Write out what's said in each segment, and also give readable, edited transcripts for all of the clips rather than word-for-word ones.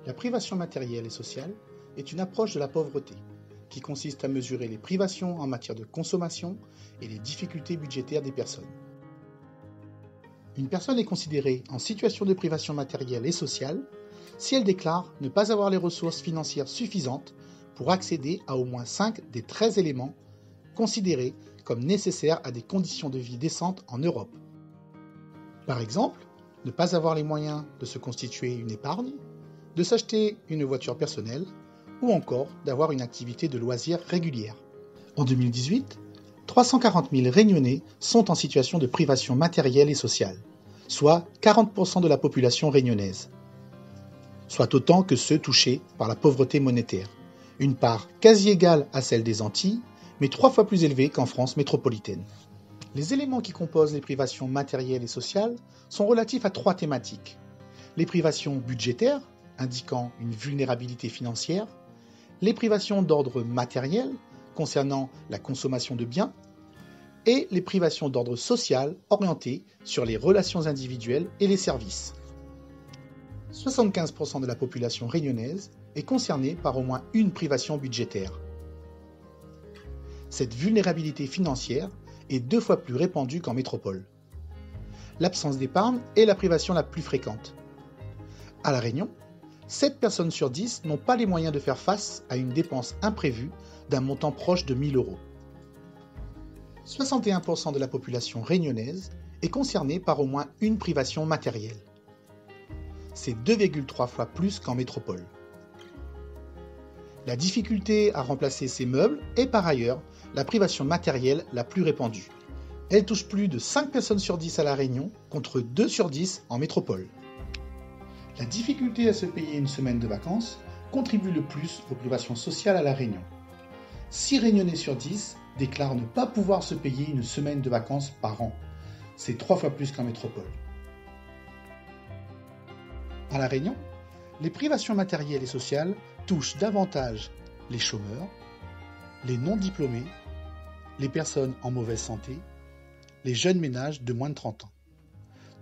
La privation matérielle et sociale est une approche de la pauvreté qui consiste à mesurer les privations en matière de consommation et les difficultés budgétaires des personnes. Une personne est considérée en situation de privation matérielle et sociale si elle déclare ne pas avoir les ressources financières suffisantes pour accéder à au moins 5 des 13 éléments considérés comme nécessaires à des conditions de vie décentes en Europe. Par exemple, ne pas avoir les moyens de se constituer une épargne, de s'acheter une voiture personnelle ou encore d'avoir une activité de loisirs régulière. En 2018, 340 000 Réunionnais sont en situation de privation matérielle et sociale, soit 40% de la population réunionnaise, soit autant que ceux touchés par la pauvreté monétaire, une part quasi égale à celle des Antilles, mais 3 fois plus élevée qu'en France métropolitaine. Les éléments qui composent les privations matérielles et sociales sont relatifs à 3 thématiques. Les privations budgétaires, indiquant une vulnérabilité financière, les privations d'ordre matériel, concernant la consommation de biens, et les privations d'ordre social, orientées sur les relations individuelles et les services. 75% de la population réunionnaise est concernée par au moins une privation budgétaire. Cette vulnérabilité financière est 2 fois plus répandue qu'en métropole. L'absence d'épargne est la privation la plus fréquente. À La Réunion, 7 personnes sur 10 n'ont pas les moyens de faire face à une dépense imprévue d'un montant proche de 1 000 €. 61% de la population réunionnaise est concernée par au moins une privation matérielle. C'est 2,3 fois plus qu'en métropole. La difficulté à remplacer ces meubles est par ailleurs la privation matérielle la plus répandue. Elle touche plus de 5 personnes sur 10 à La Réunion contre 2 sur 10 en métropole. La difficulté à se payer une semaine de vacances contribue le plus aux privations sociales à La Réunion. 6 Réunionnais sur 10 déclarent ne pas pouvoir se payer une semaine de vacances par an. C'est 3 fois plus qu'en métropole. À La Réunion, les privations matérielles et sociales touchent davantage les chômeurs, les non-diplômés, les personnes en mauvaise santé, les jeunes ménages de moins de 30 ans,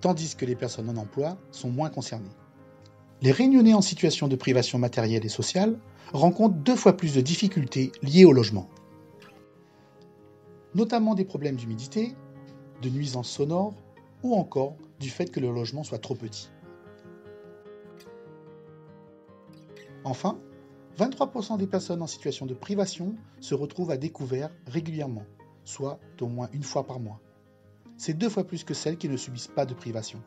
tandis que les personnes en emploi sont moins concernées. Les Réunionnais en situation de privation matérielle et sociale rencontrent 2 fois plus de difficultés liées au logement, notamment des problèmes d'humidité, de nuisances sonores ou encore du fait que le logement soit trop petit. Enfin, 23% des personnes en situation de privation se retrouvent à découvert régulièrement, soit au moins une fois par mois. C'est 2 fois plus que celles qui ne subissent pas de privation.